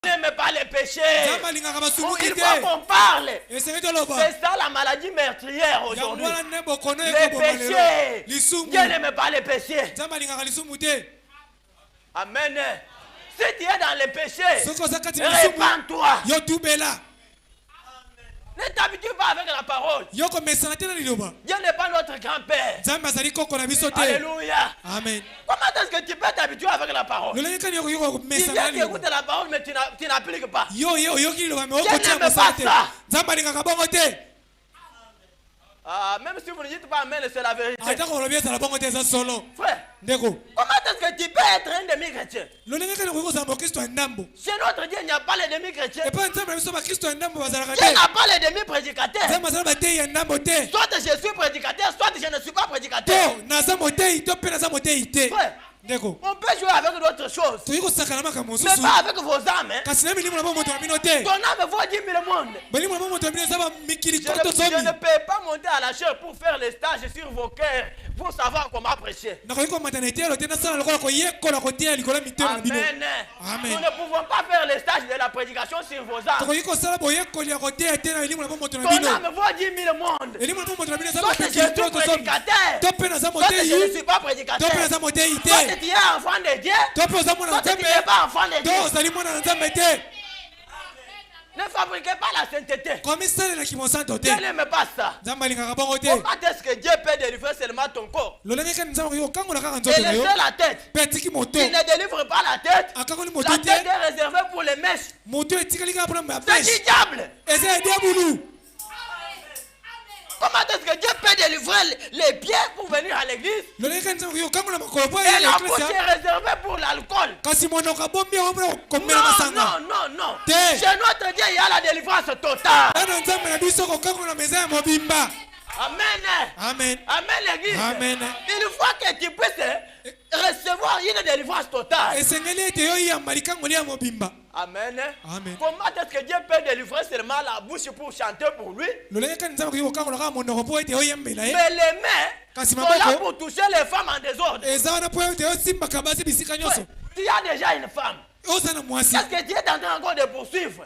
n'aime pas les péchés. Il faut qu'on parle. C'est ça la maladie meurtrière aujourd'hui. Les péchés. Dieu n'aime pas les péchés. Amen. Si tu es dans les péchés, répands-toi. Ne t'habitue pas avec la parole. Dieu n'est pas notre grand-père. Alléluia. Amen. Comment est-ce que tu peux t'habituer avec la parole? Tu viens d'écouter la parole, mais tu n'appliques pas. Dieu n'aime pas ça. Même si vous ne dites pas amen, c'est la vérité. Frère, comment est-ce que tu peux être un demi-chrétien? Chez notre Dieu, il n'y a pas les demi-chrétiens. Dieu n'a pas les demi-prédicateurs. Soit je suis prédicateur, soit je ne suis pas prédicateur. Frère, on peut jouer avec d'autres choses, mais pas avec vos âmes. Ton âme vaut 10 000 mondes. Je ne peux pas monter à la chair pour faire les stages sur vos cœurs, pour savoir comment prêcher. Amen. Nous ne pouvons pas faire les stages de la prédication sur vos âmes. Ton âme vaut 10 000 mondes. Soit je suis prédicateur, soit je ne suis pas prédicateur. Soit tu es enfant de Dieu, soit tu n'es pas enfant de Dieu. Ne fabriquez pas la sainteté. Dieu n'aime pas ça. Pourquoi est-ce que Dieu peut délivrer seulement ton corps et laisser la tête? Il ne délivre pas la tête. La tête est réservée pour les mèches. C'est du diable. Comment est-ce que Dieu peut délivrer les pieds pour venir à l'église? Et la bouche est réservée pour l'alcool. Non. Chez notre Dieu, il y a la délivrance totale. Amen. Amen l'église. Amen. Il faut que tu puisses recevoir une délivrance totale. Amen. Comment est-ce que Dieu peut délivrer seulement la bouche pour chanter pour lui? Mais les mains sont là pour toucher les femmes en désordre. Tu as déjà une femme. Qu'est-ce que Dieu est en train encore de poursuivre?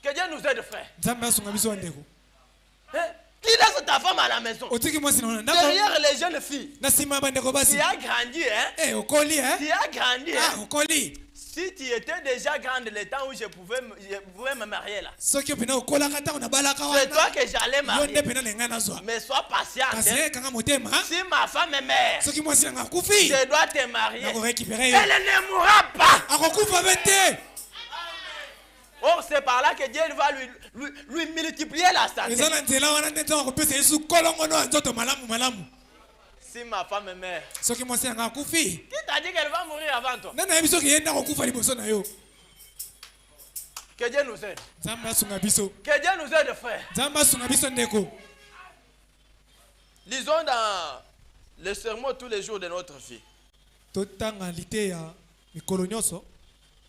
Que Dieu nous aide, frère. Qui laisse ta femme à la maison? Derrière les jeunes filles. Tu as grandi, Tu as grandi, Si tu étais déjà grande le temps où je pouvais me marier là, c'est toi que j'allais marier. Mais sois patiente. Si ma femme est mère, je dois te marier. Elle ne mourra pas. Or, c'est par là que Dieu va lui multiplier la santé. Si ma femme est mère, qui t'a dit qu'elle va mourir avant toi? Que Dieu nous aide. Que Dieu nous aide, frère. Lisons dans le sermon tous les jours de notre vie.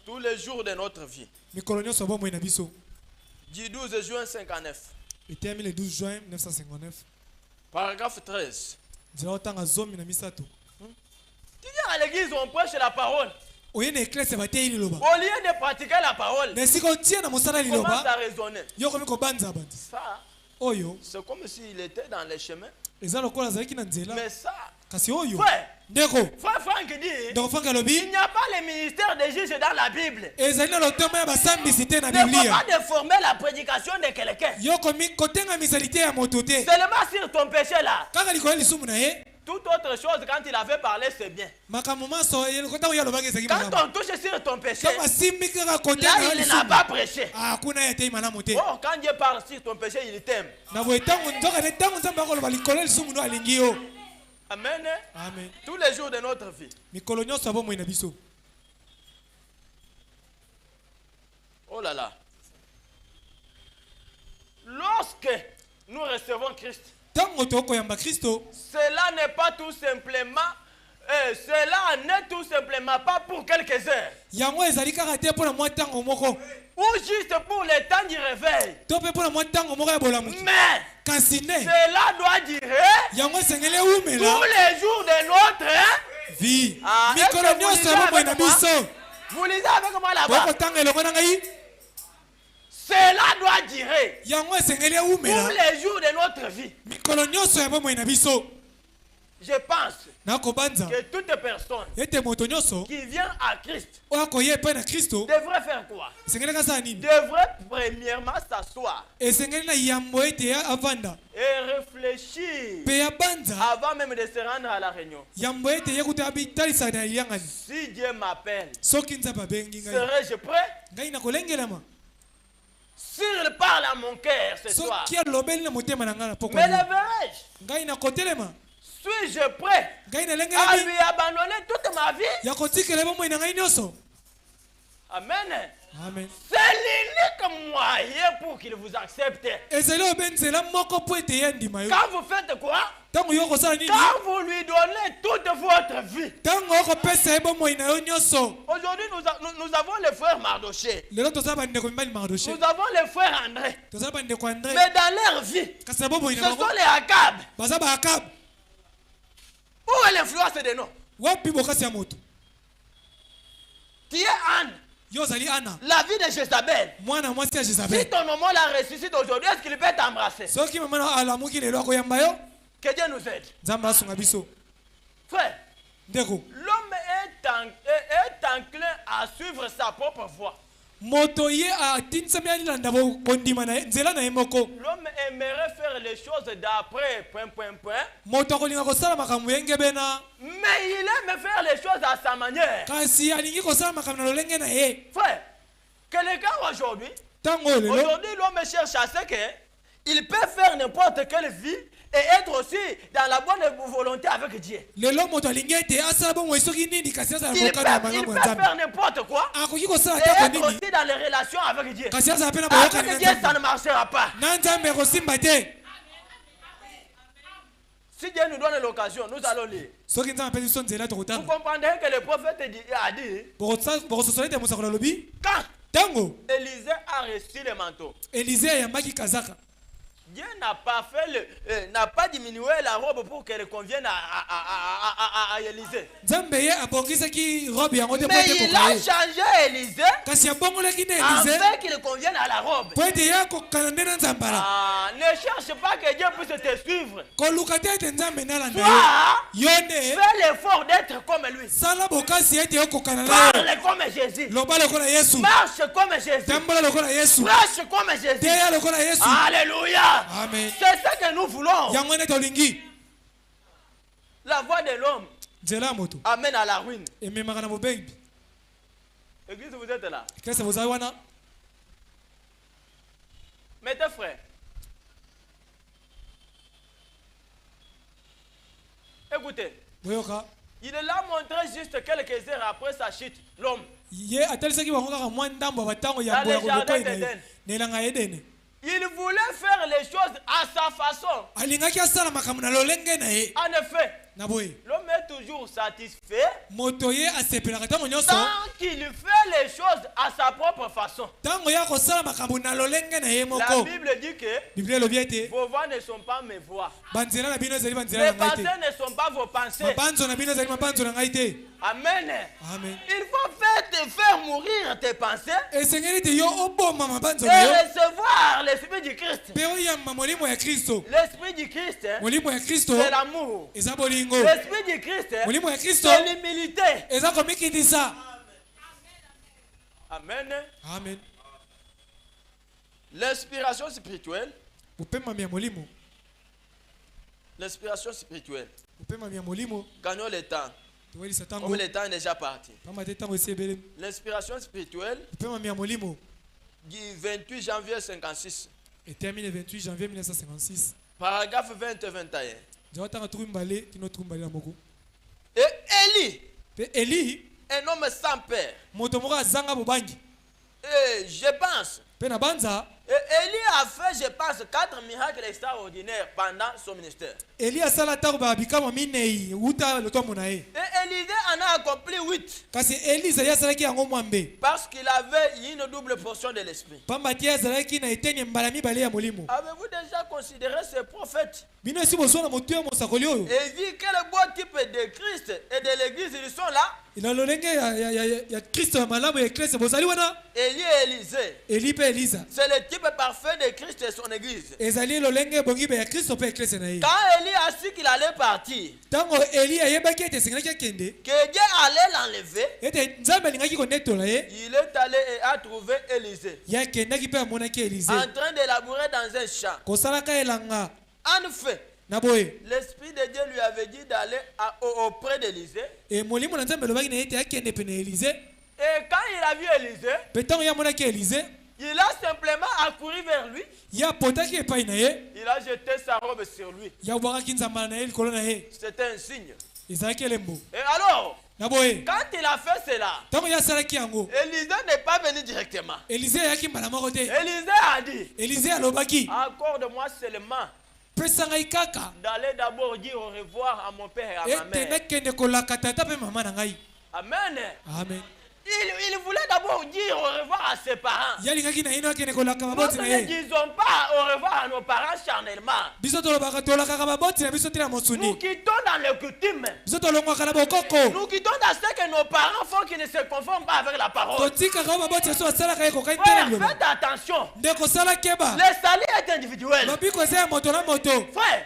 Tous les jours de notre vie. Du 12 juin 59. Le 12 juin 1959. Paragraphe 13. Tu viens à l'église où on prêche la parole. Au lieu de pratiquer la parole, commence à raisonner. Ça, c'est comme s'il était dans les chemins. Mais ça, Frère Franck dit, il n'y a pas le ministère des juges dans la Bible. Il ne faut pas déformer la prédication de quelqu'un. Seulement sur ton péché là. Toute autre chose, quand il avait parlé, c'est bien. Quand on touche sur ton péché, là, il n'a pas prêché. Oh, quand Dieu parle sur ton péché, il t'aime. Amen. Amen. Tous les jours de notre vie. Oh là là. Lorsque nous recevons Christ, cela n'est pas tout simplement, cela n'est tout simplement pas pour quelques heures. Ou juste pour le temps du réveil. Mais cela doit durer tous les jours de notre Vie. Vous lisez avec moi là-bas. Cela doit durer tous les jours de notre vie. Je pense que toute personne qui vient à Christ devrait faire quoi? Devrait premièrement s'asseoir et réfléchir avant même de se rendre à la réunion. Si Dieu m'appelle, serai-je prêt? S'il parle à mon cœur ce soir, me lèverai-je? Suis-je prêt à lui abandonner toute ma vie? Amen. Amen. C'est l'unique moyen pour qu'il vous accepte. Quand vous faites quoi? Quand vous lui donnez toute votre vie. Aujourd'hui, nous avons le frère Mardoché. Nous avons le frère André. Mais dans leur vie, ce sont les Akab. Où est l'influence des noms? Tu es Anne. La vie de Jézabel. Si ton maman la ressuscite aujourd'hui, est-ce qu'il peut t'embrasser? Que Dieu nous aide. Frère, l'homme est enclin à suivre sa propre voie. L'homme aimerait faire les choses d'après, mais il aime faire les choses à sa manière. Frère, quelqu'un aujourd'hui, l'homme cherche à ce qu'il peut faire n'importe quelle vie et être aussi dans la bonne volonté avec Dieu. Il peut faire n'importe quoi et être aussi dans les relations avec Dieu. Avec Dieu, ça ne marchera pas. Si Dieu nous donne l'occasion, nous allons lire. Vous comprendrez que le prophète a dit quand Élisée a reçu le manteau, Dieu n'a pas diminué la robe pour qu'elle convienne à Élisée. Mais il a changé Élisée afin qu'il convienne à la robe. Ne cherche pas que Dieu puisse te suivre. Toi, fais l'effort d'être comme lui. Parle comme Jésus. Marche comme Jésus. Prêche comme Jésus. Alléluia. Amen. C'est ça que nous voulons. La voix de l'homme amène à la ruine. Église, vous êtes là. Mais tes frères, écoutez, il est là montré juste quelques heures après sa chute, l'homme. Dans le jardin d'Éden. Il voulait faire les choses à sa façon. En effet, l'homme est toujours satisfait tant qu'il fait les choses à sa propre façon. La Bible dit que vos voix ne sont pas mes voix. Mes pensées ne sont pas vos pensées. Amen. Il faut faire mourir tes pensées et recevoir l'Esprit du Christ. L'Esprit du Christ, c'est l'amour. L'Esprit du Christ, c'est l'humilité. Amen. L'inspiration spirituelle. L'inspiration spirituelle. Gagnons le temps. Comme le temps est déjà parti. L'inspiration spirituelle du 28 janvier 1956. Et terminé le 28 janvier 1956. Paragraphe 20 et 21. Et Élie, un homme sans père. Et je pense Élie a fait, je pense, 4 miracles extraordinaires pendant son ministère. Et Élisée en a accompli 8. Parce qu'il avait une double portion de l'esprit. Avez-vous déjà considéré ce prophète? Et vu quel beau type de Christ et de l'église ils sont là. Élie et Élisée. C'est le type parfait de Christ et son église. Quand Élie a su qu'il allait partir, que Dieu allait l'enlever, il est allé et a trouvé Élisée en train de labourer dans un champ. En fait, l'Esprit de Dieu lui avait dit d'aller auprès d'Élisée. Et quand il a vu Élisée, il a simplement accouru vers lui. Il a jeté sa robe sur lui. C'était un signe. Et alors, quand il a fait cela, Élisée n'est pas venu directement. Élisée a dit, accorde-moi seulement d'aller d'abord dire au revoir à mon père et à ma mère. Amen. Amen. Il voulait d'abord dire au revoir à ses parents. Nous ne disons pas au revoir à nos parents charnellement. Nous quittons dans les coutumes. Nous quittons dans ce que nos parents font qui ne se conforment pas avec la parole. Faites attention. Le salut est individuel. Frère,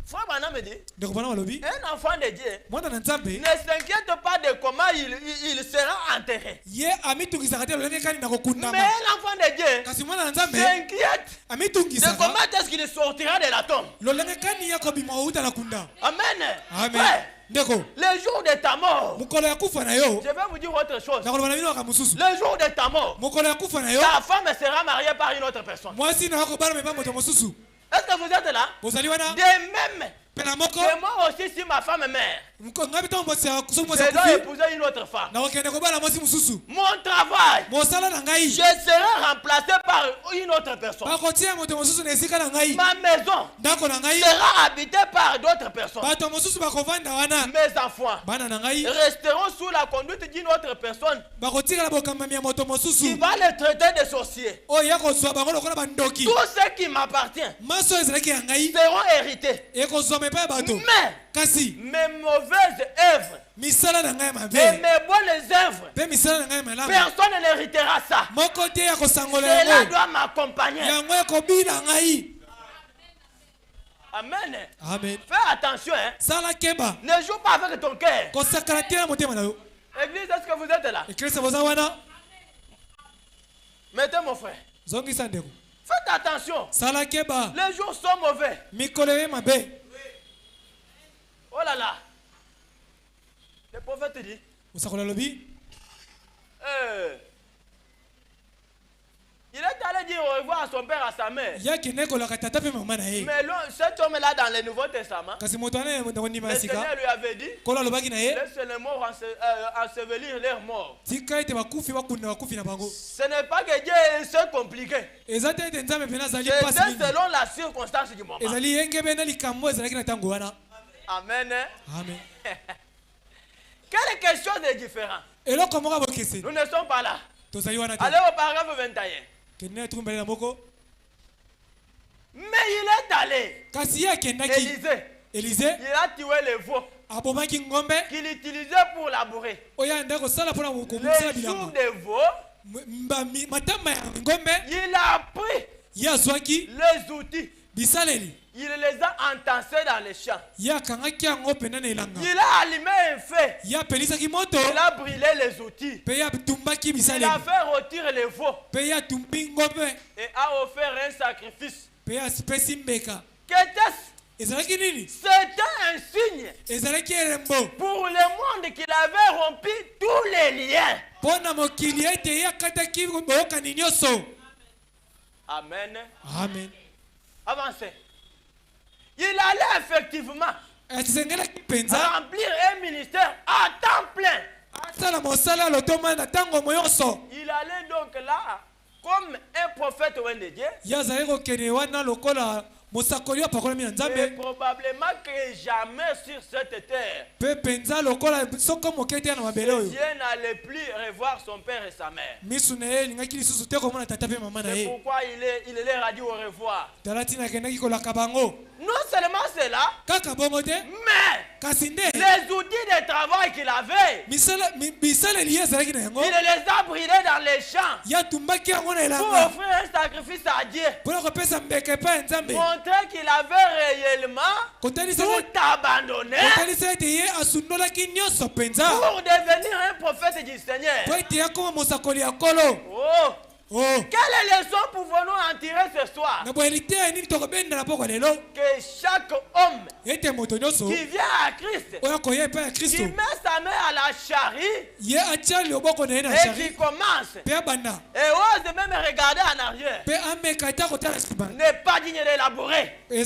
Frère Branham me dit, un enfant de Dieu ne s'inquiète pas de comment il sera enterré. Mais un enfant de Dieu s'inquiète de comment est-ce qu'il sortira de la tombe. Amen. Amen. Le jour de ta mort, je vais vous dire autre chose. Le jour de ta mort, ta femme sera mariée par une autre personne. Est-ce que vous êtes là? De même que moi aussi, si ma femme est mère, je dois épouser une autre femme. Mon travail, je serai remplacé par une autre personne. Ma maison sera habitée par d'autres personnes. Mes enfants resteront sous la conduite d'une autre personne qui va les traiter de sorciers. Tout ce qui m'appartient seront hérités. Mais mes mauvaises œuvres et mes bonnes œuvres, personne n'héritera ça. Cela doit m'accompagner. Amen. Amen. Fais attention. Ne joue pas avec ton cœur. Église, est-ce que vous êtes là? Mettez mon frère. Faites attention. Les jours sont mauvais. Oh là là. Le prophète dit. Il est allé dire au revoir à son père, à sa mère. Mais cet homme-là dans le Nouveau Testament, le Seigneur lui avait dit, laisse les morts ensevelir leurs morts. Ce n'est pas que Dieu est si compliqué. C'est selon la circonstance du moment. Amen. Amen. Quelque chose de différent. Nous ne sommes pas là. Allez au paragraphe 21. Mais il est allé. Élisée, il a tué les veaux qu'il utilisait pour labourer. Les jours des veaux, il a pris les outils. Il les a entassés dans les champs. Il a allumé un feu. Il a brûlé les outils. Il a fait rôtir les veaux. Et a offert un sacrifice. Qu'était-ce? C'était un signe pour le monde qu'il avait rompu tous les liens. Amen. Amen. Avancez. Il allait effectivement remplir un ministère à temps plein. Il allait donc là comme un prophète ou un de Dieu. Et probablement que jamais sur cette terre, Dieu n'allait plus revoir son père et sa mère. C'est pourquoi il leur a dit au revoir. Non seulement cela, mais les outils de travail qu'il avait, il les a brûlés dans les champs pour offrir un sacrifice à Dieu. Montrer qu'il avait réellement tout abandonné pour devenir un prophète du Seigneur. Oh. Quelle leçon pouvons-nous en tirer ce soir? Que chaque homme qui vient à Christ, qui met sa main à la charrie et qui commence et ose même regarder en arrière, n'est pas digne d'élaborer. C'est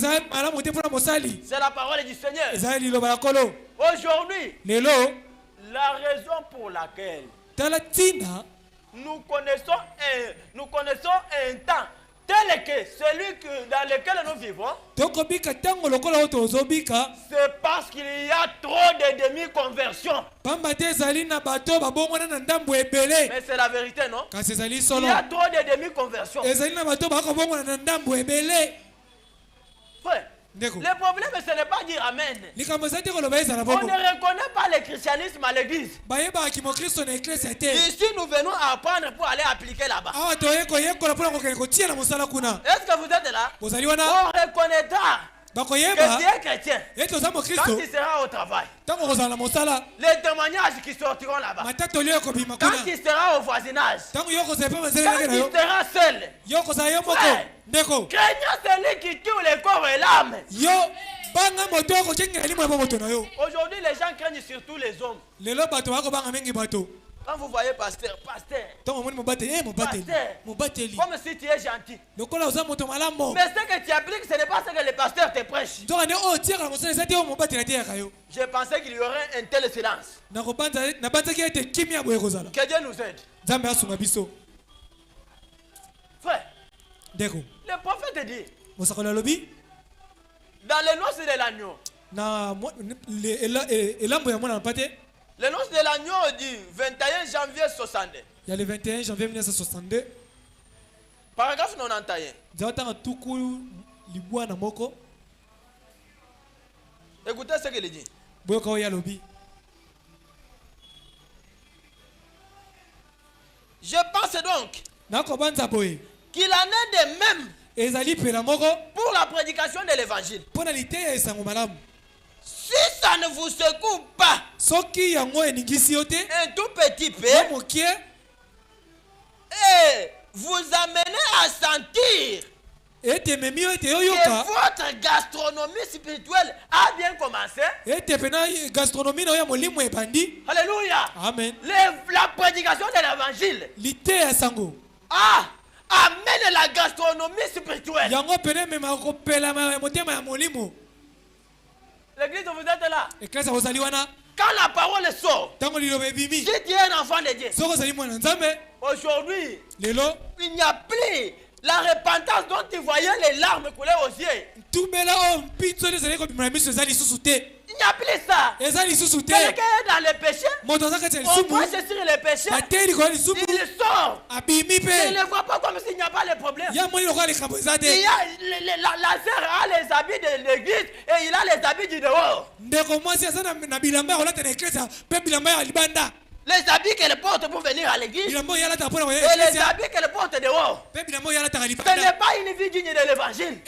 la parole du Seigneur. Aujourd'hui, la raison pour laquelle nous connaissons un temps tel que celui dans lequel nous vivons, c'est parce qu'il y a trop de demi-conversions. Mais c'est la vérité, non? Il y a trop de demi-conversions. Frère, le problème, ce n'est pas dire Amen. On ne reconnaît pas le christianisme à l'église. Ici, nous venons apprendre pour aller appliquer là-bas. Est-ce que vous êtes là? On reconnaîtra que tu es chrétien quand tu seras au travail. Les témoignages qui sortiront là-bas. Quand tu seras au voisinage. Quand tu seras seul. Craignant celui qui tue le corps et l'âme. Aujourd'hui, les gens craignent surtout les hommes. Quand vous voyez pasteur, comme si tu es gentil. Mais ce que tu appliques, ce n'est pas ce que le pasteur te prêche. Je pensais qu'il y aurait un tel silence. Que Dieu nous aide. Frère, le prophète dit, dans les noces de l'agneau, le noces de l'agneau du 21 janvier 62. Il y a le 21 janvier 1962. Paragraphe 91. Écoutez ce qu'il dit. Je pense donc qu'il en est de même pour la prédication de l'évangile. Si ça ne vous secoue pas un tout petit peu et vous amenez à sentir que votre gastronomie spirituelle a bien commencé. Alléluia. Amen. La prédication de l'évangile amène la gastronomie spirituelle. L'église, vous êtes là. Quand la parole sort, si tu es un enfant de Dieu, aujourd'hui, il n'y a plus la repentance dont tu voyais les larmes couler aux yeux. Il n'y a plus ça. Quelqu'un est dans le péché. On voit sur le péché. Il sort. Il ne voit pas comme s'il n'y a pas de problème. Il y a Lazare a les habits de l'église et il a les habits du dehors. Les habits qu'elle porte pour venir à l'église et les habits qu'elle porte dehors. Ce n'est pas une vie digne de l'évangile.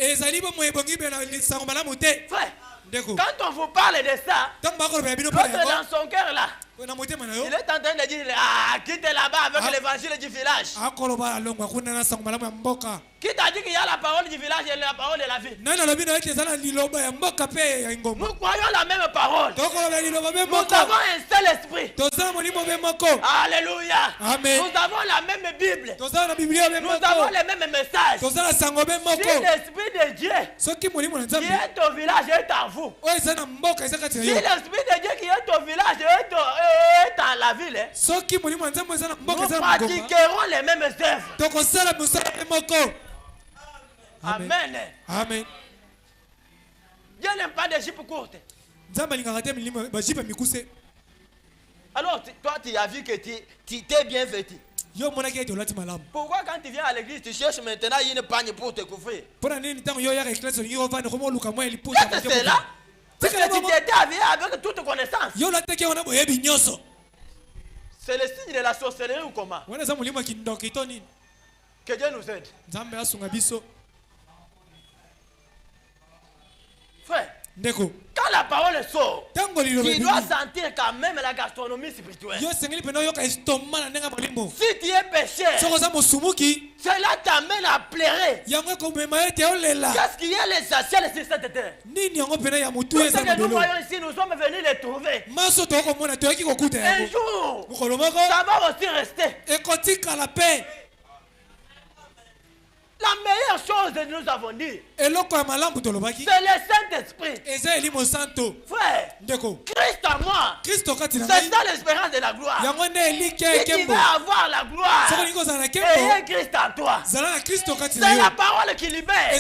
Frère, quand on vous parle de ça, votre dans son cœur là, il est en train de dire quitte là-bas avec l'évangile du village. Qui t'a dit qu'il y a la parole du village et la parole de la vie? Nous croyons la même parole. Nous avons un seul esprit. Alléluia. Amen. Nous avons la même Bible. Nous avons les mêmes messages. Si l'esprit de Dieu qui est au village est à vous, si l'esprit de Dieu qui est au village est est dans la ville, nous pratiquerons les mêmes œuvres. Amen. Amen. Dieu n'aime pas des jupes courtes. Alors toi tu as vu que tu t'es bien vêtu. Pourquoi quand tu viens à l'église tu cherches maintenant une pagne pour te couvrir? Qu'est-ce que c'est là? Parce que tu t'étais habillé avec toute connaissance. C'est le signe de la sorcellerie ou comment? Que Dieu nous aide. Frère, quand la parole sort, tu dois sentir quand même la gastronomie spirituelle. Si tu es pécheur, cela t'amène à pleurer. Qu'est-ce qu'il y a les essentiels sur cette terre? Tout ce que nous voyons ici, nous sommes venus les trouver. Un jour, ça va aussi rester. La meilleure chose que nous avons dit, c'est le Saint-Esprit. Frère, Christ en moi, c'est ça l'espérance de la gloire. Si tu veux avoir la gloire, ayez Christ en toi. C'est la parole qui libère. Oh,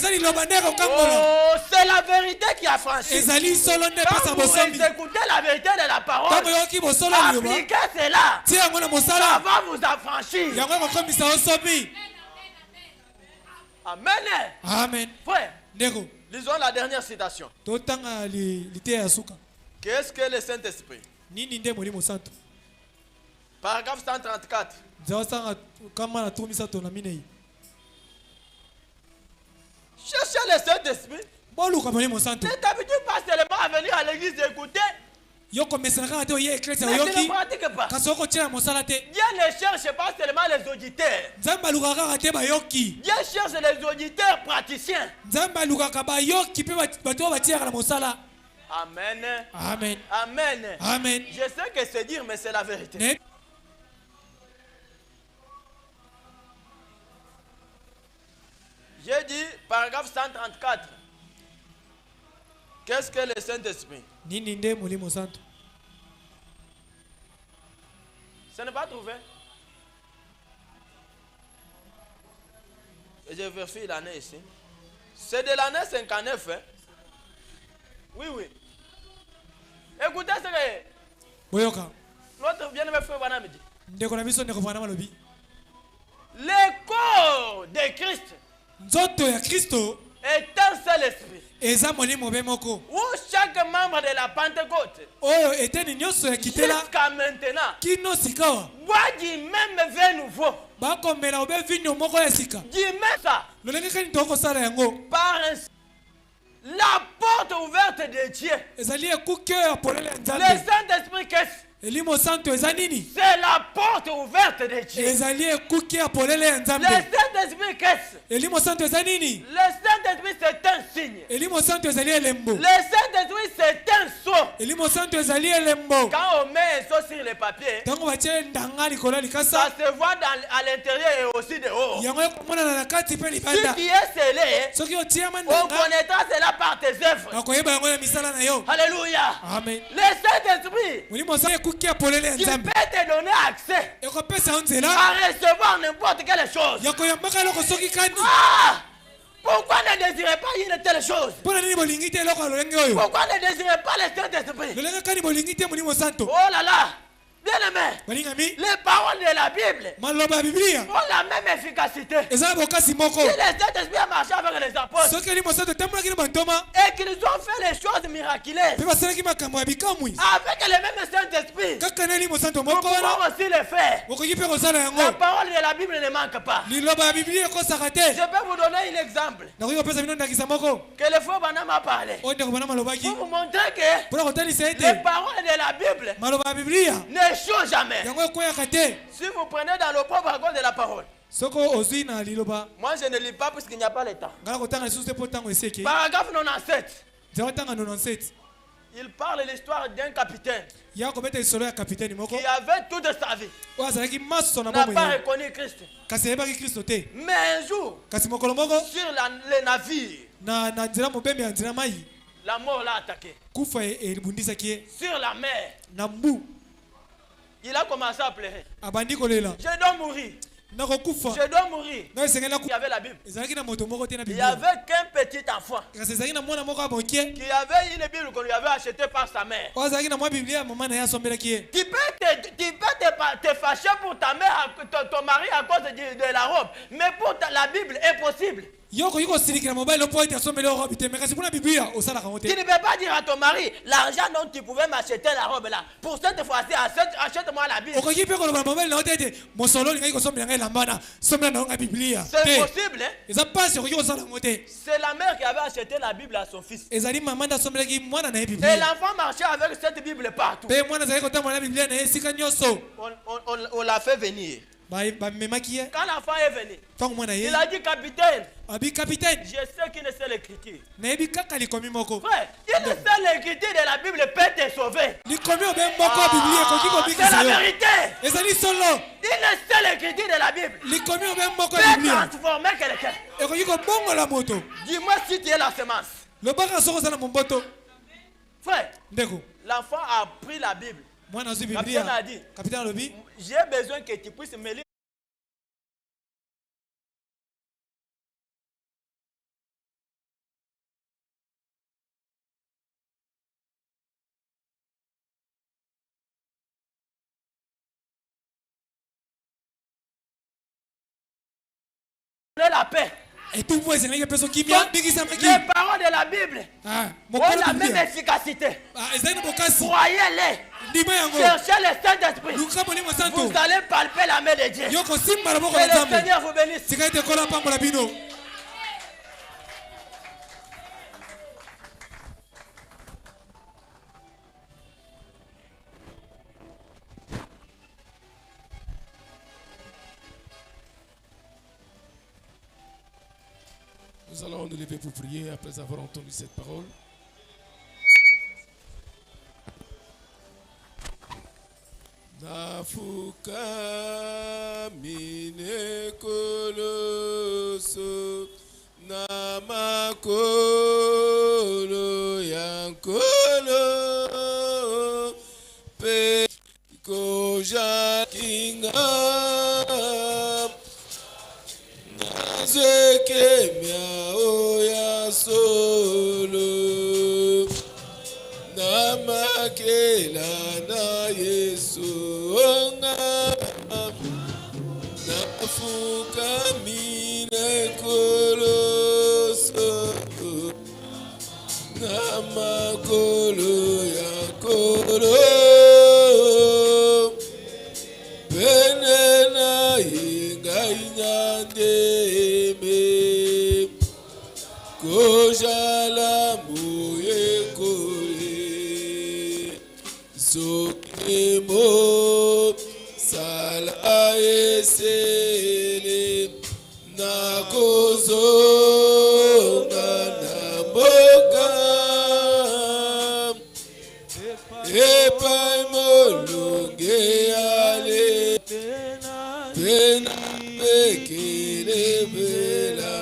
c'est la vérité qui a franchi. Quand vous écoutez la vérité de la parole, appliquez cela, ça va vous affranchir. Amen. Amen. Frère, lisons la dernière citation. Qu'est-ce que le Saint-Esprit? Paragraphe 134. Cherchez le Saint-Esprit. Ne t'habitue pas seulement à venir à l'église et écouter. Mais tu ne pratiques pas. Dieu ne cherche pas seulement les auditeurs. Dieu cherche les auditeurs praticiens. Amen. Amen. Amen. Amen. Je sais que c'est dire, mais c'est la vérité. J'ai dit, paragraphe 134. Qu'est-ce que le Saint-Esprit? Ce n'est pas trouvé. Et je vérifie l'année ici. C'est de l'année 59. Hein? Oui, oui. Écoutez ce que l'autre bien-aimé frère Banam dit. Le corps de Christ est un seul esprit. Où chaque membre de la Pentecôte jusqu'à maintenant boit du même vin nouveau. Du même ça. Par la porte ouverte de Dieu. Le Saint-Esprit qu'est-ce? C'est la porte ouverte de Dieu. Le Saint-Esprit qu'est-ce? Le Saint-Esprit c'est un signe. Le Saint-Esprit c'est un sceau. Quand on met un sceau sur le papier, ça se voit à l'intérieur et aussi dehors. Si tu es scellé, on connaîtra cela par tes œuvres. Alléluia. Amen. Le Saint-Esprit qui peut te donner accès à recevoir n'importe quelle chose. Pourquoi ne désirez pas une telle chose? Pourquoi ne désirez pas le Saint-Esprit? Oh là là, bien aimé, les paroles de la Bible ont la même efficacité. Si le Saint-Esprit a marché avec les apôtres et qu'ils ont fait les choses miraculeuses avec le même Saint-Esprit, nous pouvons aussi le faire. La parole de la Bible ne manque pas. Je peux vous donner un exemple que le frère Banam a parlé pour vous montrer que les paroles de la Bible ne changent jamais. Si vous prenez dans le propre de la parole, moi je ne lis pas parce qu'il n'y a pas le temps. Paragraphe 97. Il parle de l'histoire d'un capitaine qui avait toute sa vie n'a pas reconnu Christ. Mais un jour, sur le navire, la mort l'a attaqué. Sur la mer, Il a commencé à pleurer. Abandi kolela. Je dois mourir. Je dois mourir. Il y avait la Bible. Il n'y avait qu'un petit enfant qui avait une Bible qu'on lui avait achetée par sa mère. Tu peux te fâcher pour ta mère, ton mari à cause de la robe. Mais pour la Bible, impossible. Tu ne peux pas dire à ton mari, l'argent dont tu pouvais m'acheter la robe là, pour cette fois-ci, achète-moi la Bible. C'est impossible, hein? C'est la mère qui avait acheté la Bible à son fils. Et l'enfant marchait avec cette Bible partout. On l'a fait venir. Quand l'enfant est venu, il a dit capitaine, je sais qu'il ne sait l'écriture. Frère, il ne sait l'écriture de la Bible peut te sauver. C'est la vérité. Il ne sait l'écriture de la Bible peut transformer quelqu'un. Dis-moi si tu es la semence. Frère, l'enfant a pris la Bible. Capitaine a dit, j'ai besoin que tu puisses me lire. La paix. Et tout vous, les paroles de la Bible ont la même efficacité. Croyez-les. Cherchez le Saint-Esprit. Vous allez palper la main de Dieu. Que le Seigneur vous bénisse. Nous allons nous lever pour prier après avoir entendu cette parole. Nafuka mine koloso namakolo yankolo pe koja kinga nazeke miao ya solo namakela na Yesu nafuka mine koloso namakolo ya kolo benena inga inyandeme kojala muye kole sokemo sala esele nakozonga naboka epai molunge ale pena pekele bela